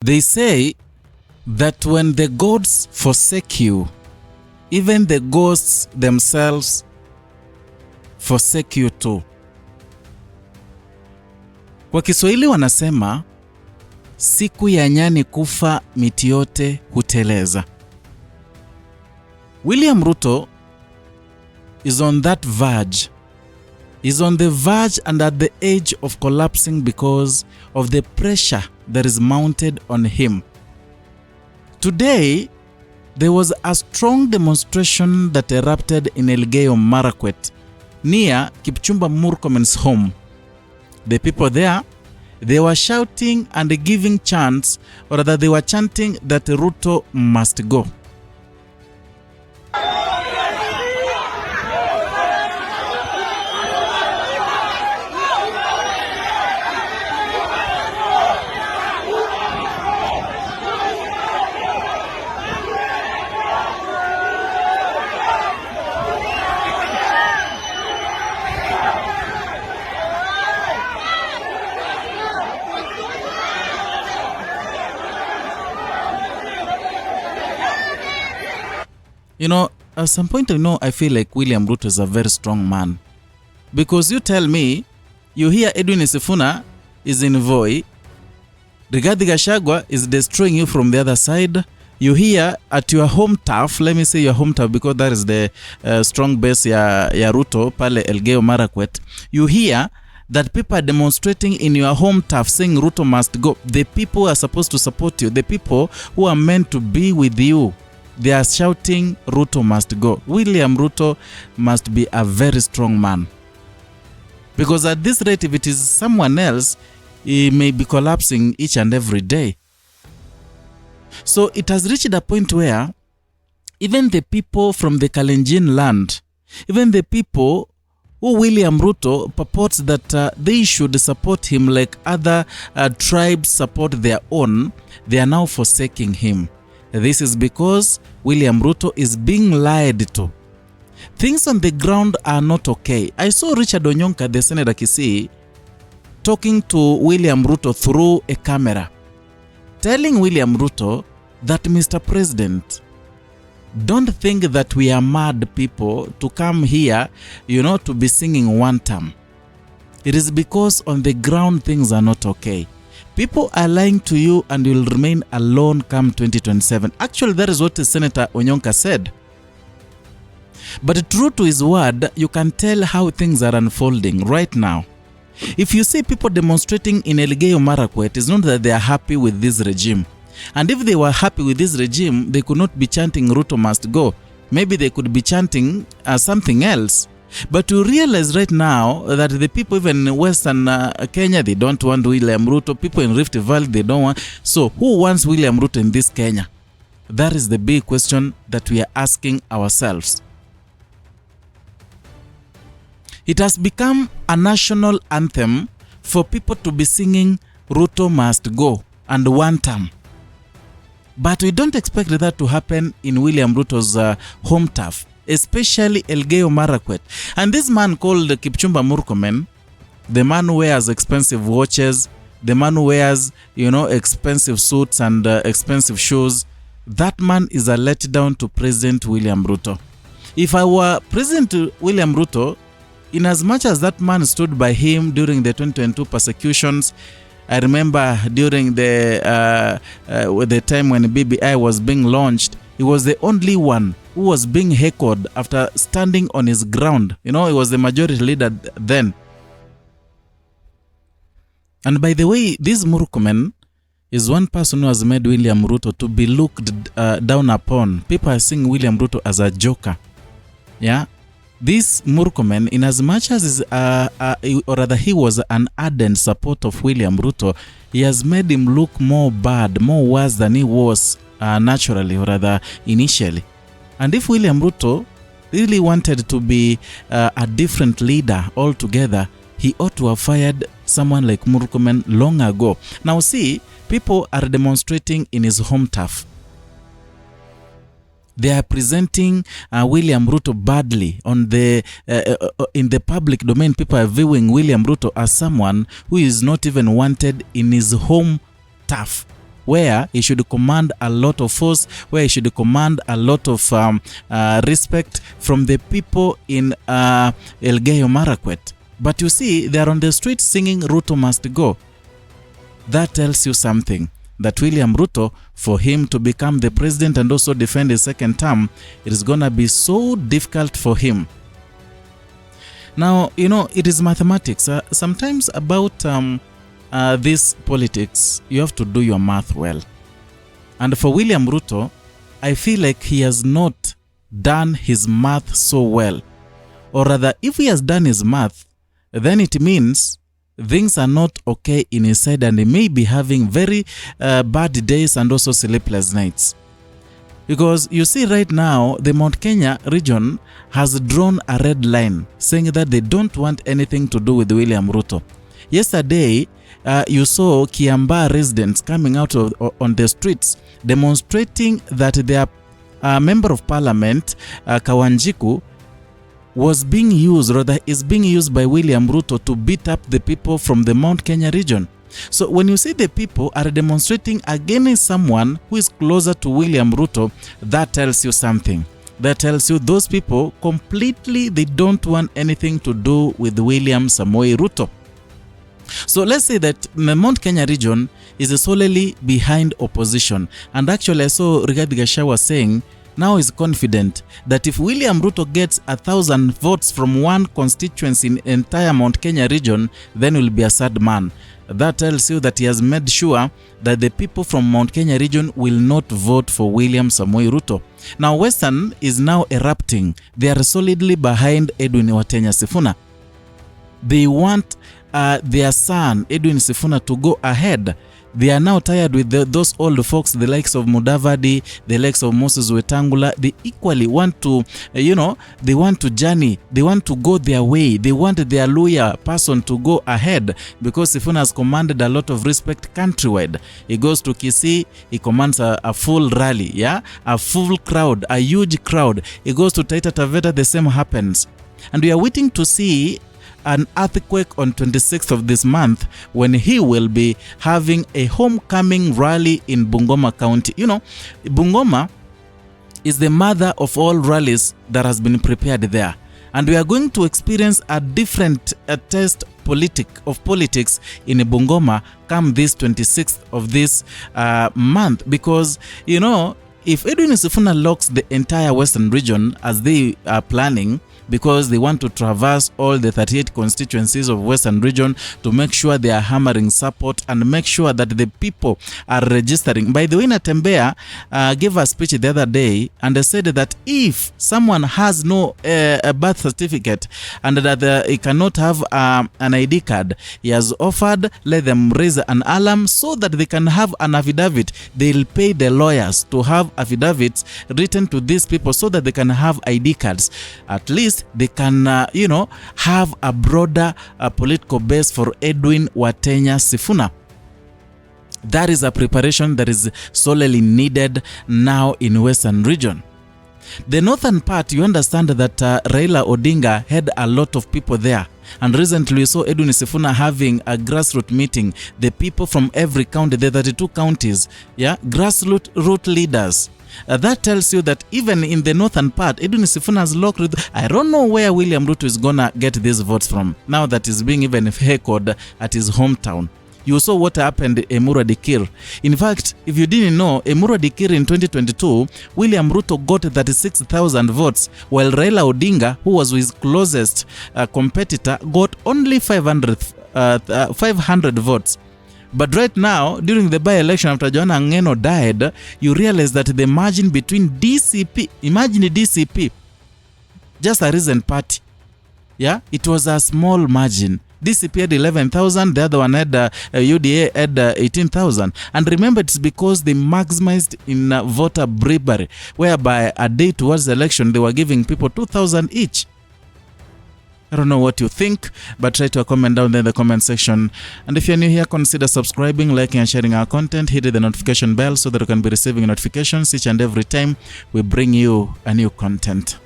They say that when the gods forsake you, even the ghosts themselves forsake you too. Kwa Kiswahili wanasema siku ya nyani kufa miti yote huteleza. William Ruto is on that verge. Is on the verge and at the edge of collapsing because of the pressure that is mounted on him. Today, there was a strong demonstration that erupted in Elgeyo Marakwet, near Kipchumba Murkomen's home. The people there, they were shouting and giving chants, or rather they were chanting that Ruto must go. You know, at some point I feel like William Ruto is a very strong man. Because you tell me, you hear Edwin Sifuna is in Voi, Rigathi Gachagua is destroying you from the other side. You hear at your home turf, let me say your home turf because that is the strong base ya Ruto, pale Elgeyo Marakwet. You hear that people are demonstrating in your home turf saying Ruto must go. The people who are supposed to support you, the people who are meant to be with you, they are shouting Ruto must go. William Ruto must be a very strong man. Because at this rate, if it is someone else, he may be collapsing each and every day. So it has reached a point where even the people from the Kalenjin land, even the people who William Ruto purports that they should support him like other tribes support their own, they are now forsaking him. This is because William Ruto is being lied to. Things on the ground are not okay. I saw Richard Onyonka, the Senator Kisii, talking to William Ruto through a camera, telling William Ruto that, Mr. President, don't think that we are mad people to come here, to be singing one term. It is because on the ground things are not okay. People are lying to you and you'll remain alone come 2027. Actually, that is what Senator Onyonka said. But true to his word, you can tell how things are unfolding right now. If you see people demonstrating in Elgeyo Marakwet, it's not that they are happy with this regime. And if they were happy with this regime, they could not be chanting Ruto must go. Maybe they could be chanting something else. But you realize right now that the people even in Western Kenya, they don't want William Ruto. People in Rift Valley, they don't want. So who wants William Ruto in this Kenya? That is the big question that we are asking ourselves. It has become a national anthem for people to be singing Ruto must go and one term. But we don't expect that to happen in William Ruto's home turf, especially Elgeyo Marakwet. And this man called Kipchumba Murkomen, the man who wears expensive watches, the man who wears, expensive suits and expensive shoes, that man is a letdown to President William Ruto. If I were President William Ruto, in as much as that man stood by him during the 2022 persecutions, I remember during the time when BBI was being launched, he was the only one who was being heckled after standing on his ground. He was the majority leader then. And by the way, this Murkomen is one person who has made William Ruto to be looked down upon. People are seeing William Ruto as a joker. Yeah. This Murkomen, in as much as or rather he was an ardent supporter of William Ruto, he has made him look more bad, more worse than he was naturally, or rather initially. And if William Ruto really wanted to be a different leader altogether, he ought to have fired someone like Murkomen long ago. Now see, people are demonstrating in his home turf. They are presenting William Ruto badly on the in the public domain. People are viewing William Ruto as someone who is not even wanted in his home turf. where he should command a lot of force, where he should command a lot of respect from the people in Elgeyo Marakwet. But you see, they are on the streets singing Ruto must go. That tells you something, that William Ruto, for him to become the president and also defend his second term, it is going to be so difficult for him. Now, it is mathematics. Sometimes about this politics, you have to do your math well. And for William Ruto, I feel like he has not done his math so well. Or rather, if he has done his math, then it means things are not okay in his side and he may be having very bad days and also sleepless nights. Because you see right now, the Mount Kenya region has drawn a red line saying that they don't want anything to do with William Ruto. Yesterday, you saw Kiambaa residents coming out on the streets demonstrating that their member of parliament, Kawanjiku, was being used, rather is being used by William Ruto to beat up the people from the Mount Kenya region. So when you see the people are demonstrating against someone who is closer to William Ruto, that tells you something. That tells you those people completely, they don't want anything to do with William Samoei Ruto. So let's say that the Mount Kenya region is solely behind opposition. And actually I saw Rigathi Gachagua saying now is confident that if William Ruto gets 1,000 votes from one constituency in entire Mount Kenya region, then will be a sad man. That tells you that he has made sure that the people from Mount Kenya region will not vote for William Samoei Ruto. Now Western is now erupting. They are solidly behind Edwin Watenya Sifuna. They want their son Edwin Sifuna to go ahead. They are now tired with those old folks, the likes of Mudavadi, the likes of Moses Wetangula. They equally want to, they want to journey. They want to go their way. They want their lawyer person to go ahead because Sifuna has commanded a lot of respect countrywide. He goes to Kisii, he commands a full rally, a full crowd, a huge crowd. He goes to Taita Taveta, the same happens. And we are waiting to see an earthquake on 26th of this month when he will be having a homecoming rally in Bungoma County. Bungoma is the mother of all rallies that has been prepared there. And we are going to experience a different test of politics in Bungoma come this 26th of this month. Because, if Edwin Sifuna locks the entire Western region as they are planning, because they want to traverse all the 38 constituencies of Western region to make sure they are hammering support and make sure that the people are registering. By the way, Natembea gave a speech the other day and they said that if someone has no birth certificate and that he cannot have an ID card, he has offered, let them raise an alarm so that they can have an affidavit. They'll pay the lawyers to have affidavits written to these people so that they can have ID cards. At least they can, have a broader political base for Edwin Watenya Sifuna. That is a preparation that is solely needed now in Western region. The northern part, you understand that Raila Odinga had a lot of people there. And recently we saw Edwin Sifuna having a meeting. The people from every county, the 32 counties, grassroots leaders. That tells you that even in the northern part, Edwin Sifuna has locked. I don't know where William Ruto is gonna get these votes from, now that he's being even echoed at his hometown. You saw what happened in Emurua Dikir. In fact, if you didn't know, Emurua Dikir in 2022, William Ruto got 36,000 votes, while Raila Odinga, who was his closest competitor, got only 500 votes. But right now, during the by-election after Joanna Ngeno died, you realize that the margin between DCP, imagine DCP, just a recent party, it was a small margin. DCP had 11,000, the other one had UDA had 18,000. And remember, it's because they maximized in voter bribery, whereby a day towards the election, they were giving people 2,000 each. I don't know what you think, but try to comment down there in the comment section. And if you're new here, consider subscribing, liking, and sharing our content. Hit the notification bell so that you can be receiving notifications each and every time we bring you a new content.